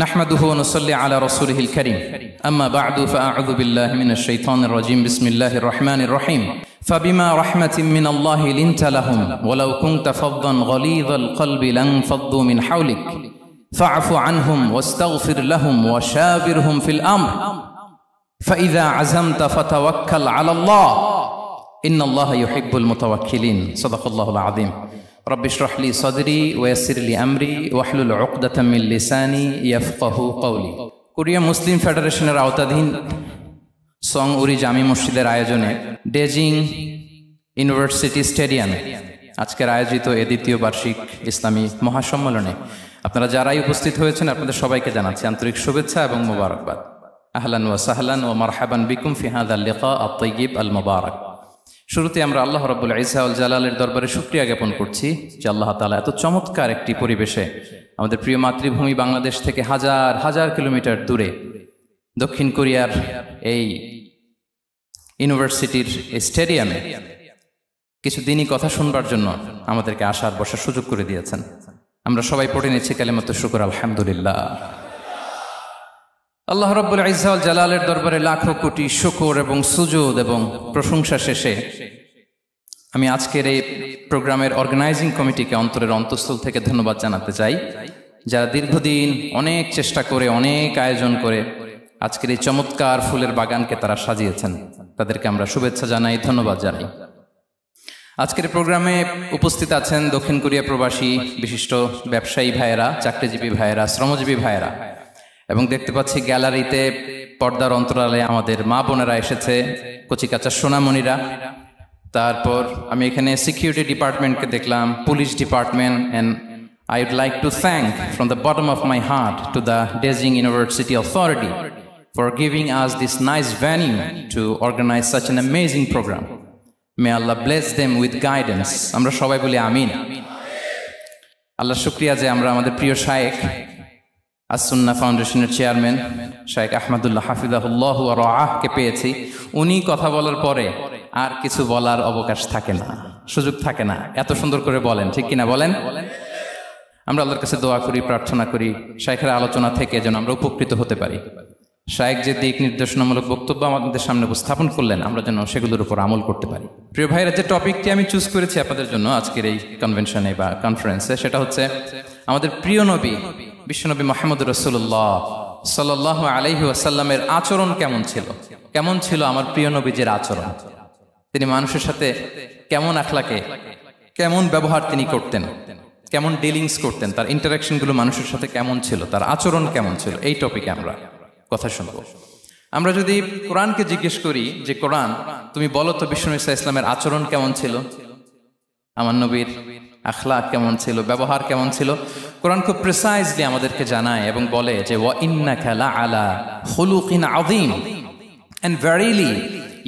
نحمده ونصلي على رسوله الكريم أما بعد فأعوذ بالله من الشيطان الرجيم بسم الله الرحمن الرحيم فبما رحمة من الله لنت لهم ولو كنت فظا غليظ القلب لانفضوا من حولك فاعف عنهم واستغفر لهم وشاورهم في الأمر فإذا عزمت فتوكل على الله إن الله يحب المتوكلين صدق الله العظيم رب اشرح لي صدري ويسر لي أمري واحلل عقدة من لساني يفقه قولي Korea মুসলিম ফেডারেশনের আওতাধীন song উরি জামি মসজিদের আয়োজনে ডেজিং ইউনিভার্সিটি স্টেডিয়ামে আজকের আয়োজিত এ দ্বিতীয় বার্ষিক ইসলামী মহাসম্মেলনে আপনারা যারাই উপস্থিত হয়েছেন আপনাদের সবাইকে জানাচ্ছি আন্তরিক শুভেচ্ছা এবং মোবারকবাদ। আহলান ওয়া সাহলান ওয়া মারহাবান বিকুম ফি হাযাল লিকা আত-তাইয়িব আল মুবারাক। শুরুতে আমরা আল্লাহ রাব্বুল ইজ্জা ওয়াল জালালের দরবারে শুকরিয়া জ্ঞাপন করছি যে আল্লাহ তাআলা এত চমৎকার একটি পরিবেশে আমাদের প্রিয় মাতৃভূমি বাংলাদেশ থেকে হাজার হাজার কিলোমিটার দূরে দক্ষিণ কোরিয়ার এই ইউনিভার্সিটির এই স্টেডিয়ামে কিছু দিনই কথা শুনবার জন্য আমাদেরকে আসার বসার সুযোগ করে দিয়েছেন। আমরা সবাই পড়ে নিচ্ছি কালিমাতুশ শুকর আলহামদুলিল্লাহ। আল্লাহ রাব্বুল ইজ্জা ওয়াল জালালের দরবারে লাখো কোটি শুকর এবং সুজুদ এবং প্রশংসা শেষে আমি আজকের এই প্রোগ্রামের অর্গানাইজিং কমিটিকে অন্তরের অন্তঃস্থল থেকে ধন্যবাদ জানাতে চাই, যারা দীর্ঘদিন অনেক চেষ্টা করে অনেক আয়োজন করে আজকের এই চমৎকার ফুলের বাগানকে তারা সাজিয়েছেন। তাদেরকে আমরা শুভেচ্ছা জানাই, ধন্যবাদ জানাই। আজকের প্রোগ্রামে উপস্থিত আছেন দক্ষিণ কোরিয়া প্রবাসী বিশিষ্ট ব্যবসায়ী ভাইয়েরা, চাকরিজীবী ভাইয়েরা, শ্রমজীবী ভাইয়েরা, এবং দেখতে পাচ্ছি গ্যালারিতে পর্দার অন্তরালে আমাদের মা বোনেরা এসেছে, কচিকাচা সোনামণিরা। তারপর আমি এখানে সিকিউরিটি ডিপার্টমেন্টকে দেখলাম, police department, and I would like to thank from the bottom of my heart to the Daejeon University Authority for giving us this nice venue to organize such an amazing program. May Allah bless them with guidance. আমরা সবাই বলি আমিন। আল্লাহ শুকরিয়া যে আমরা আমাদের প্রিয় শায়েখ আস-সুন্নাহ ফাউন্ডেশনের চেয়ারম্যান শায়েখ আহমদুল্লাহ হাফিজাহুল্লাহ ওয়া রাআহকে পেয়েছি। উনি কথা বলার পরে আর কিছু বলার অবকাশ থাকে না, সুযোগ থাকে না, এত সুন্দর করে বলেন, ঠিক কিনা বলেন? আমরা আল্লাহর কাছে দোয়া করি, প্রার্থনা করি শায়েখের আলোচনা থেকে যেন আমরা উপকৃত হতে পারি। শায়েখ যে দিক নির্দেশনামূলক বক্তব্য আমাদের সামনে উপস্থাপন করলেন আমরা যেন সেগুলোর উপর আমল করতে পারি। প্রিয় ভাইরা, যে টপিকটি আমি চুজ করেছি আপনাদের জন্য আজকের এই কনভেনশনে বা কনফারেন্সে, সেটা হচ্ছে আমাদের প্রিয় নবী বিশ্বনবী মুহাম্মদ রাসূলুল্লাহ সাল্লাল্লাহু আলাইহি ওয়াসাল্লামের আচরণ কেমন ছিল। কেমন ছিল আমার প্রিয় নবীজির আচরণ? তিনি মানুষের সাথে কেমন আখলাকে, কেমন ব্যবহার তিনি করতেন, কেমন ডিলিংস করতেন, তার ইন্টারাকশনগুলো মানুষের সাথে কেমন ছিল, তার আচরণ কেমন ছিল, এই টপিকে আমরা কথা শুনব। আমরা যদি কোরআনকে জিজ্ঞেস করি যে কোরআন তুমি বলো তো বিশ্বনবী সাল্লাল্লাহু আলাইহি ওয়াসাল্লামের আচরণ কেমন ছিল, আমার নবীর আখলাক কেমন ছিল, ব্যবহার কেমন ছিল, কোরআন খুব প্রিসাইজলি আমাদেরকে জানায় এবং বলে যে ওয়া ইন্নাকা লাআলা খুলুকিন আযীম, and verily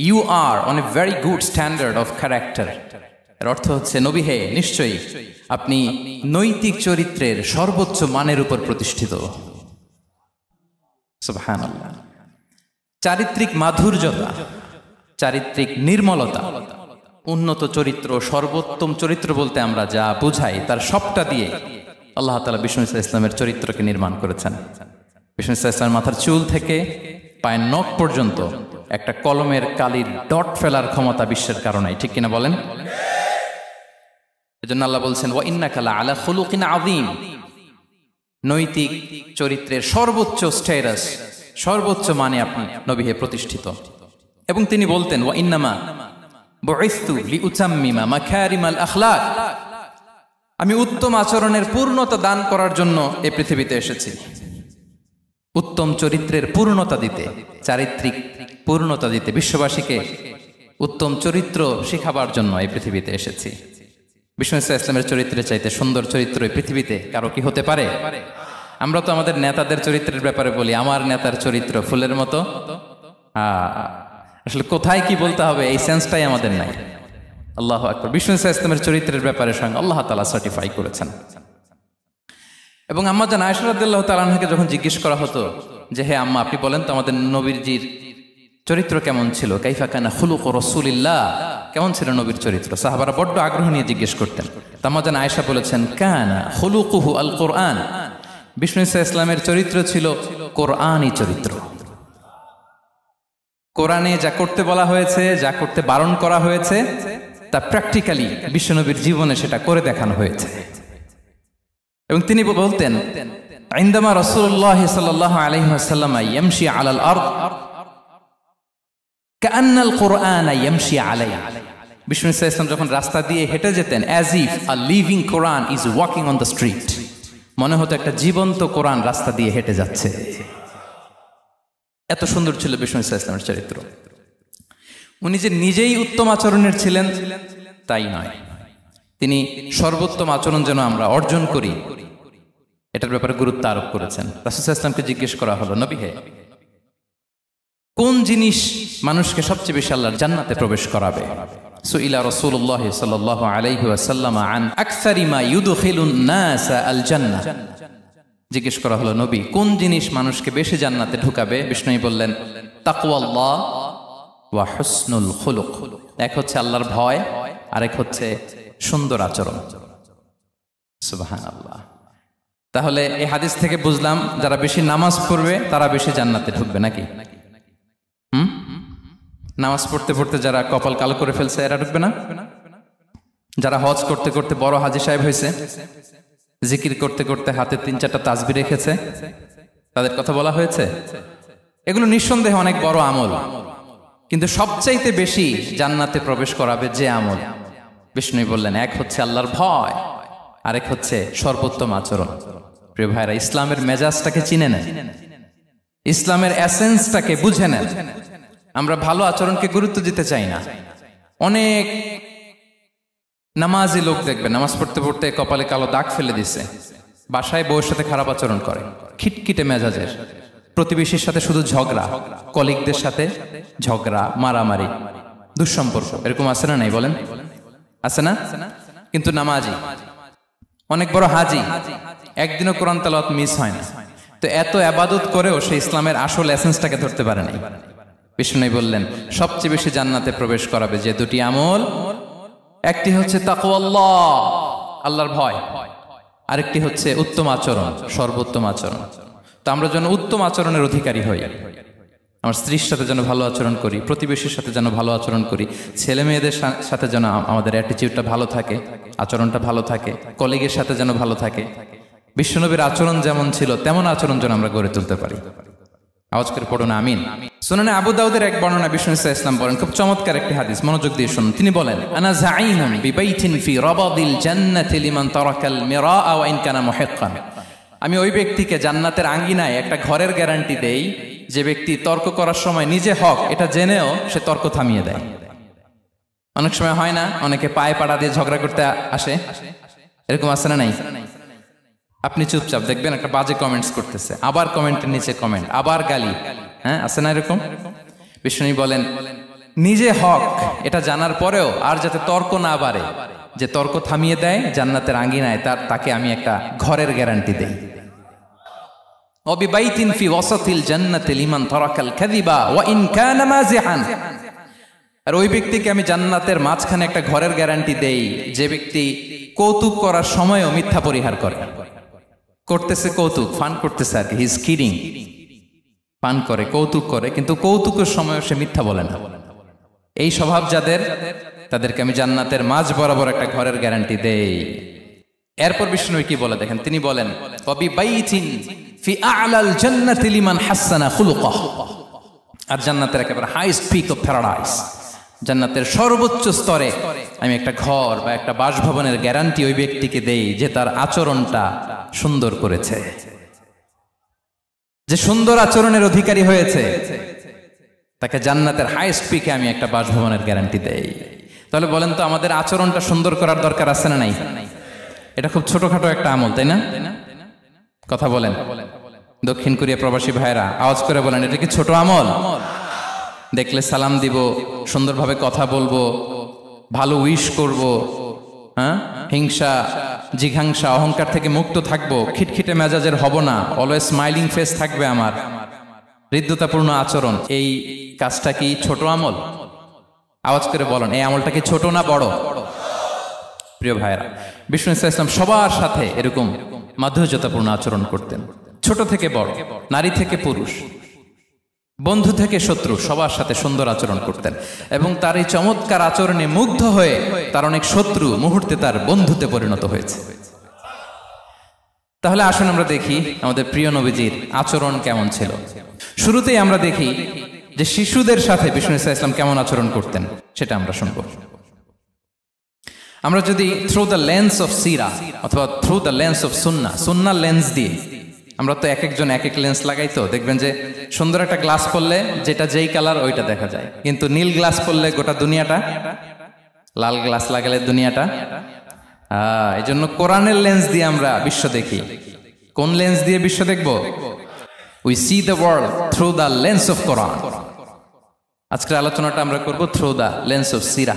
you are on a very good standard of character. এর অর্থ হচ্ছে নবী হে, নিশ্চয়ই আপনি নৈতিক চরিত্রের সর্বোচ্চ মানের উপর প্রতিষ্ঠিত। সুবহানাল্লাহ। চারিত্রিক মাধুর্যতা, চারিত্রিক নির্মলতা, উন্নত চরিত্র, সর্বোত্তম চরিত্র বলতে আমরা যা বুঝাই তার সবটা দিয়ে আল্লাহ তাআলা বিষ্ণু ইসলামের চরিত্রকে নির্মাণ করেছেন। বিষ্ণু ইসলামের মাথার চুল থেকে পায়ের নখ পর্যন্ত একটা কলমের কালির ডট ফেলার ক্ষমতা বিশ্বের কারণে, ঠিক কিনা বলেন? এজন্য আল্লাহ বলছেন ওয়া ইন্নাকা লাআলা খুলুকিন আযীম, নৈতিক চরিত্রের সর্বোচ্চ স্ট্যাটাস, সর্বোচ্চ মানে আপনি নবী হে প্রতিষ্ঠিত। এবং তিনি বলতেন ওয়া ইন্নামা বুইসতু লিউতাম্মিমা মাকারিমাল আখলাক, আমি উত্তম আচরণের পূর্ণতা দান করার জন্য এই পৃথিবীতে এসেছি, উত্তম চরিত্রের পূর্ণতা দিতে, চারিত্রিক পূর্ণতা দিতে, বিশ্ববাসীকে উত্তম চরিত্র শেখাবার জন্য এই পৃথিবীতে এসেছি। বিষ্ণু ইসলামের চরিত্রের চাইতে সুন্দর চরিত্র এই পৃথিবীতে কারো কি হতে পারে? আমরা তো আমাদের নেতাদের চরিত্রের ব্যাপারে বলি আমার নেতার চরিত্র ফুলের মতো, আসলে কোথায় কি বলতে হবে এই সেন্সটাই আমাদের নাই। আল্লাহু আকবার। বিষ্ণু ইসলামের চরিত্রের ব্যাপারে স্বয়ং আল্লাহ তাআলা সার্টিফাই করেছেন। এবং আম্মা জান আয়েশা রাদিয়াল্লাহু তাআলা আনহাকে যখন জিজ্ঞেস করা হতো যে হে আম্মা আপনি বলেন তো আমাদের নবীজির চরিত্র কেমন ছিল, কাইফা কানা খুলুকু রাসূলিল্লাহ, কেমন ছিল নবীর চরিত্র, সাহাবারা বড্ড আগ্রহ নিয়ে জিজ্ঞেস করতেন। আম্মা জান আয়েশা বলেছেন কানা খুলুকুহু আল কোরআন, বিষ্ণু ঈসা ইসলামের চরিত্র ছিল কোরআনী চরিত্র। কোরআনে যা করতে বলা হয়েছে, যা করতে বারণ করা হয়েছে, তা প্র্যাকটিক্যালি বিশ্বনবীর জীবনে সেটা করে দেখানো হয়েছে। এবং তিনি বলতেন, ইনদামা রাসূলুল্লাহ সাল্লাল্লাহু আলাইহি ওয়াসাল্লাম ইয়ামশি আলাল আরদ কাআন্নাল কুরআন ইয়ামশি আলাইহা। বিষ্ণু ঈসা ইসলাম যখন রাস্তা দিয়ে হেঁটে যেতেন, as if a living Quran is walking on the street, মনে হতো একটা জীবন্ত কোরআন রাস্তা দিয়ে হেঁটে যাচ্ছে। এত সুন্দর ছিল বিষ্ণু ঈসা ইসলামের চরিত্র। উনি যে নিজেই উত্তম আচরণের ছিলেন তাই নয়, তিনি সর্বোত্তম আচরণ যেন আমরা অর্জন করি এটার ব্যাপারে গুরুত্ব আরোপ করেছেন। রাসূল সাল্লাল্লাহু আলাইহি ওয়াসাল্লামকে জিজ্ঞেস করা হলো, নবী হে, কোন জিনিস মানুষকে সবচেয়ে বেশি আল্লাহর জান্নাতে প্রবেশ করাবে? সুইলা রাসূলুল্লাহ সাল্লাল্লাহু আলাইহি ওয়াসাল্লাম আন আকসারি মা ইউদখিলুন নাস আল জান্নাহ। জিজ্ঞেস করা হলো, নবী, কোন জিনিস মানুষকে বেশি জান্নাতে ঢুকাবে? বিষ্ণু বললেন, তাকওয়াল্লাহ ওয়া হুসনুল খুলুক। এক হচ্ছে আল্লাহর ভয়, আরেক হচ্ছে সুন্দর আচরণ। সুবহানাল্লাহ। তাহলে এই হাদিস থেকে বুঝলাম, যারা বেশি নামাজ পড়বে তারা বেশি জান্নাতে ঢুকবে নাকি? নামাজ পড়তে পড়তে যারা কপাল কালো করে ফেলছে এরা ঢুকবে না? যারা হজ করতে করতে বড় হাজী সাহেব হয়েছে, জিকির করতে করতে হাতে 3-4টা তাসবিহ রেখেছে, তাদের কথা বলা হয়েছে। এগুলো নিঃসন্দেহে অনেক বড় আমল, কিন্তু সবচাইতে বেশি জান্নাতে প্রবেশ করাবে যে আমল, বিষ্ণু বললেন, এক হচ্ছে আল্লাহর ভয়, আরেক হচ্ছে সর্বোত্তম আচরণ। প্রিয় ভাইরা, ইসলামের মেজাজটাকে চিনে নেন, ইসলামের এসেন্সটাকে বুঝে নেন। আমরা ভালো আচরণকে গুরুত্ব দিতে চাই না। অনেক নামাজি লোক দেখবে নামাজ পড়তে পড়তে কপালে কালো দাগ ফেলে দিছে, বাসায় বউয়ের সাথে খারাপ আচরণ করে, খিটখিটে মেজাজের, প্রতিবেশীর সাথে শুধু ঝগড়া, কলিগদের সাথে ঝগড়া, মারামারি, দুঃসম্পর্ক, এরকম আছে না নাই বলেন? আছে না? কিন্তু নামাজি, অনেক বড় হাজি, একদিনও কোরআন তেলাওয়াত মিস হয় না। তো এত ইবাদত করেও সে ইসলামের আসল এসেন্সটাকে ধরতে পারে নাই। বিষ্ণু বললেন, সবচেয়ে বেশি জান্নাতে প্রবেশ করাবে যে দুটি আমল, একটি হচ্ছে তাকওয়াল্লাহ, আল্লাহর ভয়, আরেকটি হচ্ছে উত্তম আচরণ, সর্বোত্তম আচরণ। তো আমরা যেন উত্তম আচরণের অধিকারী হই। আমার স্ত্রীর সাথে যেন ভালো আচরণ করি, প্রতিবেশীর সাথে যেন ভালো আচরণ করি, ছেলে মেয়েদের সাথে যেন আমাদের অ্যাটিটিউডটা ভালো থাকে, আচরণটা ভালো থাকে, কলিগের সাথে যেন ভালো থাকে। বিশ্বনবীর আচরণ যেমন ছিল তেমন আচরণ যেন আমরা গড়ে তুলতে পারি। আওয়াজ করে পড়ুন আমিন। সুনানে আবু দাউদের এক বর্ণনা বিষ্ণু ঈসা ইসলাম বলেন, খুব চমৎকার একটি হাদিস, মনোযোগ দিয়ে শুনুন। তিনি বলেন, আনা যাঈনুন বিবাইতিন ফি রাবাদিল জান্নাতি লিমান তারাকাল মিরাআ ওয়া ইন কানা মুহিক্কান। আমি ওই ব্যক্তিকে জান্নাতের আঙ্গিনায় একটা ঘরের গ্যারান্টি দেই যে ব্যক্তি তর্ক করার সময় নিজে হক এটা জেনেও সে তর্ক থামিয়ে দেয়। অনেক সময় হয় না, অনেকে পায়ে পাড়া দিয়ে ঝগড়া করতে আসে, এরকম আছে না নাই? আপনি চুপচাপ দেখবেন একটা বাজে কমেন্টস করতেছে, আবার কমেন্টের নিচে কমেন্ট, আবার গালি, হ্যাঁ আছে না এরকম? বিষ্ণু বলেন, নিজে হক এটা জানার পরেও আর যাতে তর্ক না বাড়ে, যে তর্ক থামিয়ে দেয় জান্নাতের আঙ্গিনায়, তাকে আমি একটা ঘরের গ্যারান্টি দেই। ওয়াবিবাইতিন ফি ওয়াসাতিল জান্নাতি লিমান তারাকাল কাযিবা ওয়া ইন কানা মাযিহান। আর ওই ব্যক্তিকে আমি জান্নাতের মাঝখানে একটা ঘরের গ্যারান্টি দেই যে ব্যক্তি কৌতুক করার সময়ও মিথ্যা পরিহার করে। করতেছে কৌতুক, ফান করতেছে আর কি, হি ইজ কিডিং, পান করে, কৌতুক করে, কিন্তু কৌতুকের সময়ও সে মিথ্যা বলে না। এই স্বভাব যাদের, তাদেরকে আমি জান্নাতের মাঝ বরাবর একটা ঘরের গ্যারান্টি দেই। এরপর বিষ্ণু কি বলে দেখেন, তিনি বলেন, ওয়াবিবাইতিন ফি আ'লাল জান্নাতি লিমান হাসানা খুলুকাহু। আর জান্নাতের একেবারে হাইস্ট পিক অফ প্যারাডাইস, জান্নাতের সর্বোচ্চ স্তরে আমি একটা ঘর বা একটা বাসভবনের গ্যারান্টি ওই ব্যক্তিকে দেই যে তার আচরণটা সুন্দর করেছে, যে সুন্দর আচরণের অধিকারী হয়েছে, তাকে জান্নাতের হাইস্ট পিকে আমি একটা বাসভবনের গ্যারান্টি দেই। তাহলে বলেন তো, আমাদের আচরণটা সুন্দর করার দরকার আছে না নাই? এটা খুব ছোটখাটো একটা আমল, তাই না? কথা বলেন। দক্ষিণ কোরিয়া প্রবাসী ভাইরা আওয়াজ করে বলেন, এটা কি ছোট আমল? দেখলে সালাম দিব, সুন্দরভাবে কথা বলবো, ভালো উইশ করব, হ্যাঁ, হিংসা জিঘাংসা অহংকার থেকে মুক্ত থাকবো, খিটখিটে মেজাজের হব না, অলওয়েজ স্মাইলিং ফেস থাকবে আমার, হৃদ্যতাপূর্ণ আচরণ। এই কাজটা কি ছোট আমল? আওয়াজ করে বলেন, এই আমলটা কি ছোট না বড়? প্রিয় ভাইরা, বিষ্ণু ইসা ইসলাম সবার সাথে এরকম মাধুর্যতাপূর্ণ আচরণ করতেন। ছোট থেকে বড়, নারী থেকে পুরুষ, বন্ধু থেকে শত্রু, সবার সাথে সুন্দর আচরণ করতেন। এবং তার এই চমৎকার আচরণে মুগ্ধ হয়ে তার অনেক শত্রু মুহূর্তে তার বন্ধুতে পরিণত হয়েছে। তাহলে আসুন আমরা দেখি আমাদের প্রিয় নবীজির আচরণ কেমন ছিল। শুরুতেই আমরা দেখি যে শিশুদের সাথে বিষ্ণু ইসা ইসলাম কেমন আচরণ করতেন, সেটা আমরা শুনব। আমরা যদি থ্রু দ্য লেন্স অফ সিরা অথবা through the lens of Sunnah lens দিয়ে, আমরা তো এক একজন এক এক লেন্স লাগাই, তো দেখবেন যে সুন্দর একটা গ্লাস পরলে যেটা যেই কালার ওইটা দেখা যায়, কিন্তু নীল গ্লাস পরলে গোটা দুনিয়াটা, লাল গ্লাস লাগালে দুনিয়াটা। এই জন্য কোরআনের লেন্স দিয়ে আমরা বিশ্ব দেখি। কোন লেন্স দিয়ে বিশ্ব দেখব? We see the world through the lens of Quran. আজকের আলোচনাটা আমরা করব থ্রু দ্য লেন্স অফ সিরা,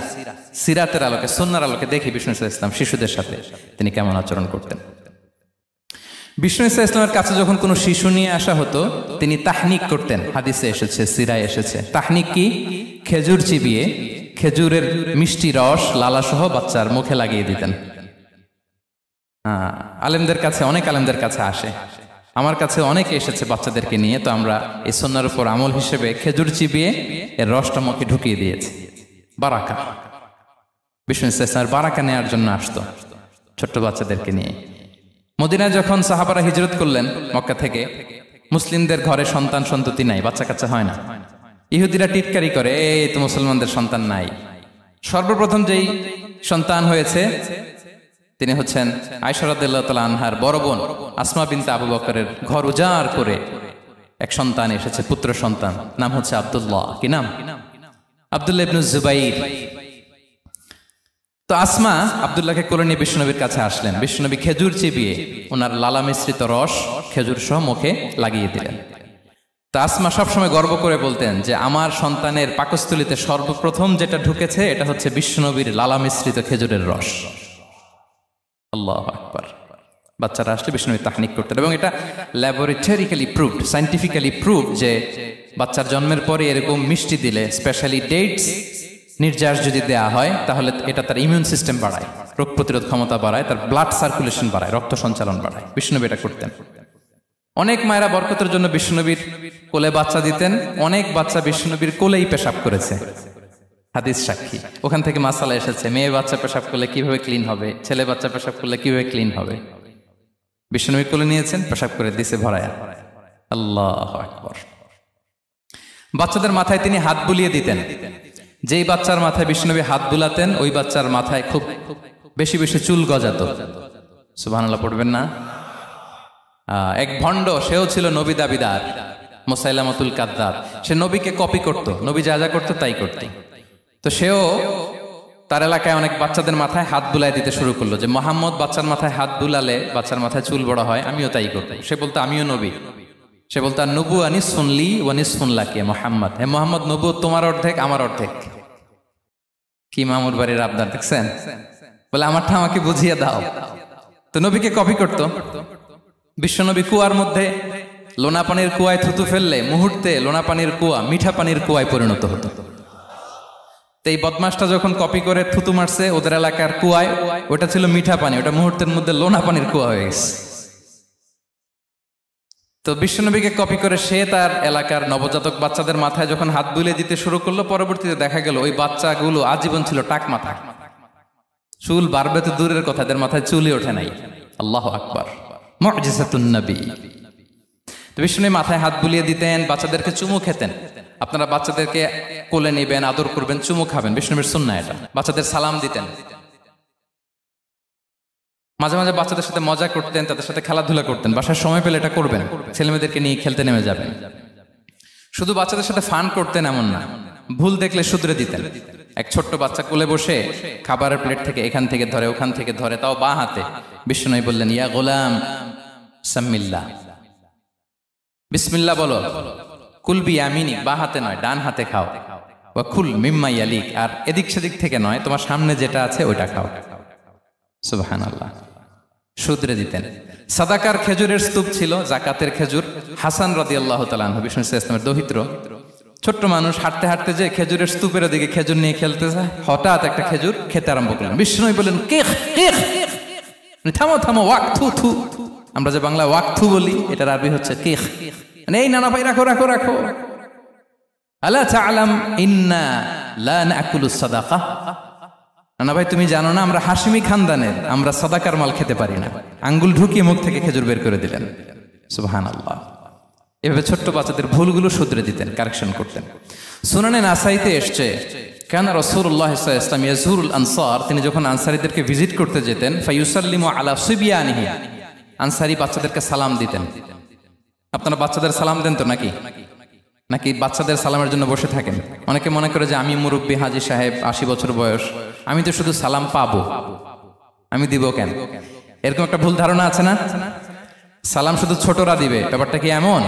সিরাতের আলোকে, সুন্নাহর আলোকে দেখি বিষ্ণু ইসা ইসলাম শিশুদের সাথে তিনি কেমন আচরণ করতেন। বিষ্ণু ইসা ইসলামের কাছে যখন কোনো শিশু নিয়ে আসা হতো, তিনি তাহনিক করতেন। হাদিসে এসেছে, সিরায় এসেছে। তাহনিক কি? খেজুর চিবিয়ে খেজুরের মিষ্টি রস লালাসহ বাচ্চার মুখে লাগিয়ে দিতেন। আলেমদের কাছে, অনেক আলেমদের কাছে আসে, আমার কাছে অনেকে এসেছে বাচ্চাদেরকে নিয়ে। তো আমরা এই সুন্নাহর উপর আমল হিসেবে খেজুর চিবিয়ে এর রসটা মুখে ঢুকিয়ে দিয়েছি। বারাকা, বিষ্ণু ইসা ইসলামের বারাকা নেওয়ার জন্য আসতো ছোট্ট বাচ্চাদেরকে নিয়ে। মদিনায় যখন সাহাবারা হিজরত করলেন মক্কা থেকে, মুসলিমদের ঘরে সন্তান সন্ততি নাই, বাচ্চা কাচ্চা হয় না। ইহুদিরা টিটকারি করে, এই তো মুসলমানদের সন্তান নাই। সর্বপ্রথম যেই সন্তান হয়েছে তিনি হচ্ছেন আয়েশা রাদিয়াল্লাহু তাআলা আনহার বড় বোন আসমা বিনতে আবু বকরের ঘর উজাড় করে এক সন্তান এসেছে, পুত্র সন্তান, নাম হচ্ছে আব্দুল্লাহ। কি নাম? আব্দুল্লাহ ইবনে জুবাইর। তো আসমা আব্দুল্লাহকে কোলে নিয়ে বিশ্বনবীর কাছে আসলেন। বিশ্বনবী খেজুর চিবিয়ে ওনার লালা মিশ্রিত রস খেজুর সহ মুখে লাগিয়ে দিলেন। তো আসমা সবসময় গর্ব করে বলতেন যে আমার সন্তানের পাকস্থলীতে সর্বপ্রথম যেটা ঢুকেছে এটা হচ্ছে বিশ্বনবীর লালা মিশ্রিত খেজুরের রস। আল্লাহু আকবার। বাচ্চারা আসলে বিষ্ণুনবী তাহনিক করতেন, এবং এটা ল্যাবরেটরিক্যালি প্রুভড, সায়েন্টিফিক্যালি প্রুভড যে বাচ্চার জন্মের পরে এরকম মিষ্টি দিলে, স্পেশালি ডেটস নির্যাস যদি দেয়া হয়, তাহলে এটা তার ইমিউন সিস্টেম বাড়ায়, রোগ প্রতিরোধ ক্ষমতা বাড়ায়, তার ব্লাড সার্কুলেশন বাড়ায়, রক্ত সঞ্চালন বাড়ায়। বিষ্ণুনবী এটা করতেন। অনেক মায়েরা বরকতের জন্য বিষ্ণুনবীর কোলে বাচ্চা দিতেন। অনেক বাচ্চা বিষ্ণুনবীর কোলেই পেশাব করেছে, হাদিস সাক্ষী। ওখান থেকে মাসালা এসেছে, মেয়ে বাচ্চা পেশাব করলে কিভাবে ক্লিন হবে, ছেলে বাচ্চা পেশাব করলে কিভাবে ক্লিন হবে। বিষ্ণুনবী কোলে নিয়েছেন, পেশাব করে দিছে ভরায়া। আল্লাহু আকবার। বাচ্চাদের মাথায় তিনি হাত বুলিয়ে দিতেন। যেই বাচ্চার মাথায় বিষ্ণুনবী হাত বুলাতেন, ওই বাচ্চার মাথায় খুব বেশি বেশি চুল গজাতো। সুবহানাল্লাহ পড়বেন না? এক ভণ্ড, সেও ছিল নবী দাবিদার, মুসাইলামাতুল কাযযাব। সে নবীকে কপি করত, নবী যা যা করতো তাই করত। তো সেও তার এলাকায় অনেক বাচ্চাদের মাথায় হাত বুলাই দিতে শুরু করলো, যে মোহাম্মদ বাচ্চার মাথায় হাত বুলালে বাচ্চার মাথায় চুল বড় হয়, আমিও তাই করব। সে বলতো আমিও নবী। সে বলতো নবু আনিস শুনলি ওয়ানিস শুনলাকে মোহাম্মদ, হে মোহাম্মদ, নবু তোমার অর্ধেক আমার অর্ধেক। কি মামুর বাড়ির আবদার দেখছেন? বলে আমারটা আমাকে বুঝিয়ে দাও। তো নবীকে কপি করত। বিশ্বনবী কুয়ার মধ্যে লোনা পানির কুয়ায় থুতু ফেললে মুহূর্তে লোনা পানির কুয়া মিঠা পানির কুয়ায় পরিণত হতো। তো এই বদমাসটা যখন কপি করে থুতু মারছে ওদের এলাকার কুয়ায়, ওটা ছিল মিঠা পানি, ওটা মুহূর্তের মধ্যে লোনা পানির কুয়া হয়ে গেছে। তো বিশ্বনবীকে কপি করে সে তার এলাকার নবজাতক বাচ্চাদের মাথায় যখন হাত বুলিয়ে দিতে শুরু করলো, পরবর্তীতে দেখা গেল ওই বাচ্চাগুলো আজীবন ছিল টাক মাথা। চুল বাড়বে তো দূরের কথা, এদের মাথায় চুলই ওঠে নাই। আল্লাহু আকবার, মুজিজাতুন নবী। তো বিষ্ণু মাথায় হাত বুলিয়ে দিতেন, বাচ্চাদেরকে চুমু খেতেন। আপনারা বাচ্চাদেরকে কোলে নেবেন, আদর করবেন, চুমু খাবেন, বিষ্ণুর সুন্নাহ এটা। বাচ্চাদের সালাম দিতেন। মাঝে মাঝে বাচ্চাদের সাথে মজা করতেন, তাদের সাথে খেলাধুলা করতেন। বাসার সময় পেলে এটা করবেন, ছেলেমেয়েদেরকে নিয়ে খেলতে নেমে যাবেন। শুধু বাচ্চাদের সাথে ফান করতেন এমন না, ভুল দেখলে শুধরে দিতেন। এক ছোট্ট বাচ্চা কোলে বসে খাবারের প্লেট থেকে এখান থেকে ধরে ওখান থেকে ধরে, তাও বাঁ হাতে। বিষ্ণু বললেন, ইয়া গোলাম সাম্মিল্লাহ, বিসমিল্লাহ বলো। কুলবি ইয়ামিনি, বাঁ হাতে নয় ডান হাতে খাও। ওয়া কুল মিম্মা ইয়ালিক, আর এদিক সেদিক থেকে নয়, তোমার সামনে যেটা আছে ওইটা খাও। সুবহানাল্লাহ, শুধরে দিতেন। সাদাকার খেজুরের স্তূপ ছিল, জাকাতের খেজুর। হাসান রাদিয়াল্লাহু তাআলা আনহু, বিষ্ণু ইসলামের দৌহিত্র, ছোট্ট মানুষ, হাঁটতে হাঁটতে যে খেজুরের স্তূপের দিকে খেজুর নিয়ে খেলতে যায়, হঠাৎ একটা খেজুর খেতে আরম্ভ করলেন। বিষ্ণু বললেন, কেখ কেখ, থামো থামো, ওয়াক থু থু। আমরা যে বাংলা ওয়াক্থু বলি, এটার আরবি হচ্ছে কিখ। মানে এই নানা ভাই রাখো রাখো রাখো। আলা তাআলাম ইন্না লা নাকুলু সাদাকা। নানা ভাই তুমি জানো না আমরা হাশিমি খানদানের, আমরা সাদাকার মাল খেতে পারি না। আঙ্গুল ঢুকিয়ে মুখ থেকে খেজুর বের করে দিলেন। সুবহানাল্লাহ। এভাবে ছোট্ট বাচ্চাদের ভুলগুলো শুধরে দিতেন, কারেকশন করতেন। সুনানে নাসাইতে এসছে কানা রাসূলুল্লাহ সাল্লাল্লাহু আলাইহি ওয়াসাল্লাম ইয়াজুরুল আনসার, তিনি যখন আনসারীদেরকে ভিজিট করতে যেতেন, ফায়ুসাল্লিমু আলা সিবিয়ানিহি, আনসারী বাচ্চাদেরকে সালাম দিতেন। আপনারা বাচ্চাদের সালাম দেন তো নাকি? নাকি বাচ্চাদের সালামের জন্য বসে থাকেন? অনেকে মনে করে যে আমি মুরব্বী হাজী সাহেব, 80 বছর বয়স, আমি তো শুধু সালাম পাবো, আমি দিব কেন? এরকম একটা ভুল ধারণা আছে না? সালাম শুধু ছোটরা দিবে, ব্যাপারটা কি এমন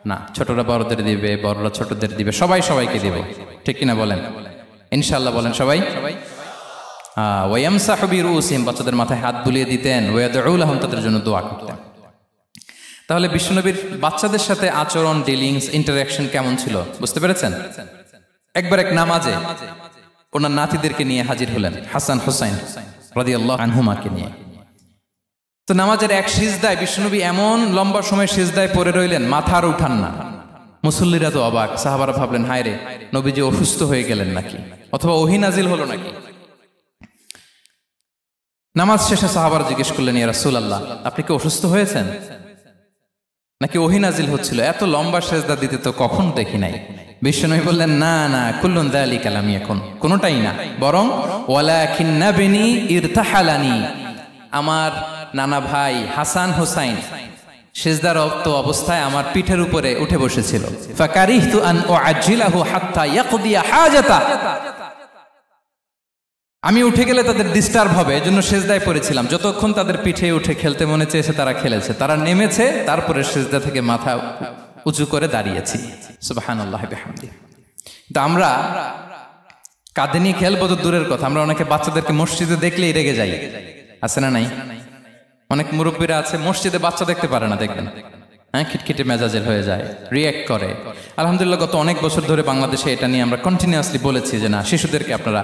না? ছোটরা বড়দের দিবে, বড়রা ছোটদের দিবে, সবাই সবাইকে দিবে, ঠিক কিনা বলেন? ইনশাআল্লাহ বলেন সবাই। ওয়ায়ামসাহু বিরুসিহিম, বাচ্চাদের মাথায় হাত বুলিয়ে দিতেন। ওয়ায়াদউ লাহুম, তাদের জন্য দোয়া করতেন। তাহলে বিশ্বনবীর বাচ্চাদের সাথে আচরণ, ডিলিংস, ইন্টারঅ্যাকশন কেমন ছিল বুঝতে পেরেছেন? একবার এক নামাজে ওনার নাতিদেরকে নিয়ে হাজির হলেন, হাসান হুসাইন রাদিয়াল্লাহু আনহুমাকে নিয়ে। তো নামাজের এক সিজদায় বিশ্বনবী এমন লম্বা সময় সিজদায় পড়ে রইলেন, মাথা আর উঠান না। মুসল্লিরা তো অবাক, সাহাবারা ভাবলেন হায় রে, নবীজি অসুস্থ হয়ে গেলেন নাকি, অথবা ওহী নাজিল হলো নাকি। নামাজ শেষে সাহাবারা জিজ্ঞেস করলেন, ইয়া রাসূলুল্লাহ, আপনি কি অসুস্থ হয়েছেন নাকি ওহী নাজিল হচ্ছিল? এত লম্বা সিজদা দিতে তো কখন দেখি নাই। বিশ্বনবী বললেন, না না, কুল্লুন যালিকা লাম ইয়াকুন, কোনটাই না, বরং ওয়ালাকিন্না বিনি ইরতাহালানি, আমার নানা ভাই হাসান হুসাইন সিজদারত অবস্থায় আমার পিঠের উপরে উঠে বসেছিল। ফাকারিহতু আন উআজ্জিলাহু হাত্তা ইয়াকদিয়া হাজাতা, আমি উঠে গেলে তাদের ডিস্টার্ব হবে, এজন্য সিজদায় পড়েছিলাম। যতক্ষণ তাদের পিঠে উঠে খেলতে মনে চেয়েছে তারা খেলেছে, তারা নেমেছে, তারপরে সিজদা থেকে মাথা উঁচু করে দাঁড়িয়েছি। সুবহানাল্লাহি বিহামদিহি। তো আমরা কাঁধে নিয়ে খেলবো তো দূরের কথা, আমরা অনেকে বাচ্চাদেরকে মসজিদে দেখলেই রেগে যাই, আছে না নাই? অনেক মুরব্বীরা আছে মসজিদে বাচ্চা দেখতে পারে না, দেখবেন হ্যাঁ, খিটখিটে মেজাজের হয়ে যায়, রিয়্যাক্ট করে। আলহামদুলিল্লাহ গত অনেক বছর ধরে বাংলাদেশে এটা নিয়ে আমরা কন্টিনিউয়াসলি বলেছি যে না, শিশুদেরকে আপনারা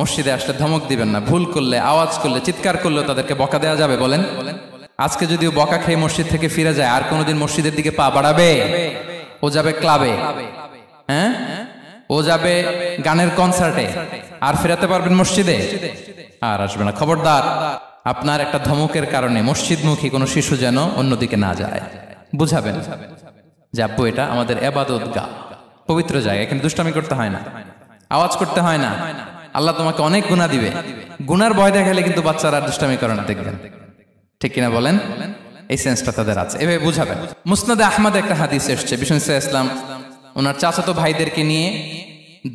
মসজিদে আসলে ধমক দিবেন না, ভুল করলে, আওয়াজ করলে, চিৎকার করলেও তাদেরকে বকা দেওয়া যাবে? বলেন। আজকে যদিও বকা খেয়ে মসজিদ থেকে ফিরে যায়, আর কোনোদিন মসজিদের দিকে পা বাড়াবে? ও যাবে ক্লাবে, হ্যাঁ, ও যাবে গানের কনসার্টে, আর ফেরাতে পারবেন মসজিদে? আর আসবে না। খবরদার, আপনার একটা ধমকের কারণে মসজিদমুখী কোনো শিশু যেন অন্যদিকে না যায়। বুঝাবেন যে আব্বু এটা আমাদের ইবাদত গাহ, পবিত্র জায়গা, এখানে দুষ্টামি করতে হয় না, আওয়াজ করতে হয় না, আল্লাহ তোমাকে অনেক গুনাহ দিবে। গুনার ভয় দেখালে কিন্তু বাচ্চারা আর দুষ্টামি করে না, দেখবেন, ঠিক কিনা বলেন? এই সেন্সটা তাদের আছে, এভাবে বুঝাবেন। মুসনাদে আহমদ একটা হাদিস এসছে, বিষ্ণু ইসলাম ওনার চাচাতো ভাইদেরকে নিয়ে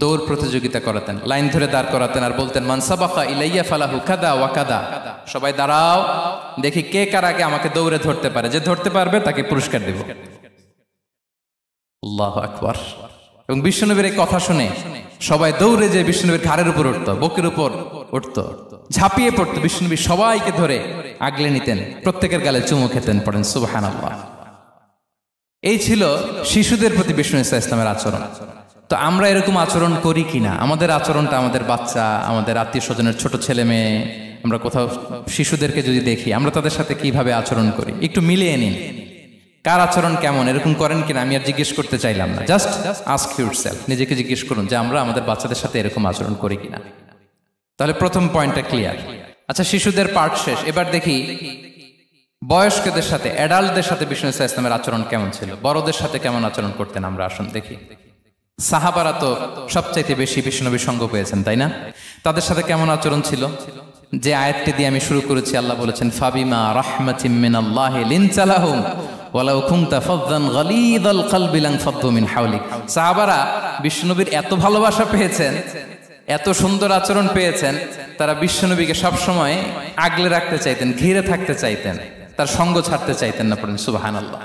দৌড় প্রতিযোগিতা করাতেন, লাইন ধরে দাঁড় করাতেন, আর বলতেন মান সাবাকা ইলাইয়া ফালাহু কাদা ওয়া কাদা, সবাই দাঁড়াও, দেখি কে কার আগে আমাকে দৌড়ে ধরতে পারে, যে ধরতে পারবে তাকে পুরস্কার দেব। আল্লাহু আকবার। এবং বিশ্বনবীর এই কথা শুনে সবাই দৌড়ে যে বিশ্বনবীর ঘাড়ের উপর উঠতো, বুকের উপর উঠতো, ঝাঁপিয়ে পড়তো, বিশ্বনবী সবাইকে ধরে আগলে নিতেন, প্রত্যেকের গালে চুমু খেতেন। পড়েন সুবহানাল্লাহ। এই ছিল শিশুদের প্রতি বিষ্ণু ইসলামের আচরণ। তো আমরা এরকম আচরণ করি কিনা? আমাদের আচরণটা আমাদের বাচ্চা, আমাদের আত্মীয় স্বজনের ছোট ছেলে মেয়ে, আমরা কোথাও শিশুদেরকে যদি দেখি, আমরা তাদের সাথে কিভাবে আচরণ করি একটু মিলিয়ে নিন। কার আচরণ কেমন, এরকম করেন কিনা আমি আর জিজ্ঞেস করতে চাইলাম না, জাস্ট আস্ক ইউরসেলফ, নিজেকে জিজ্ঞেস করুন যে আমরা আমাদের বাচ্চাদের সাথে এরকম আচরণ করি কিনা। তাহলে প্রথম পয়েন্টটা ক্লিয়ার। আচ্ছা, শিশুদের পার্ট শেষ, এবার দেখি বয়স্কদের সাথে, অ্যাডাল্টদের সাথে বিষ্ণু ইসলামের আচরণ কেমন ছিল, বড়দের সাথে কেমন আচরণ করতেন আমরা। আসুন দেখি। সাহাবারা তো সবচাইতে বেশি বিশ্বনবীর সঙ্গ পেয়েছেন, তাই না? তাদের সাথে কেমন আচরণ ছিল? যে আয়াতটি দিয়ে আমি শুরু করেছি, আল্লাহ বলেছেন ফাবিমা রাহমাতিম মিনাল্লাহি লিনতা লাহুম ওয়ালাউ কুনতা ফাযযান গালিযাল কলবি লানফাদ্দু মিন হাওলিক। সাহাবারা বিশ্বনবীর এত ভালোবাসা পেয়েছেন, এত সুন্দর আচরণ পেয়েছেন, তারা বিশ্বনবীকে সবসময় আগলে রাখতে চাইতেন, ঘিরে থাকতে চাইতেন, তার সঙ্গ ছাড়তে চাইতেন না। পড়েন সুবহানাল্লাহ।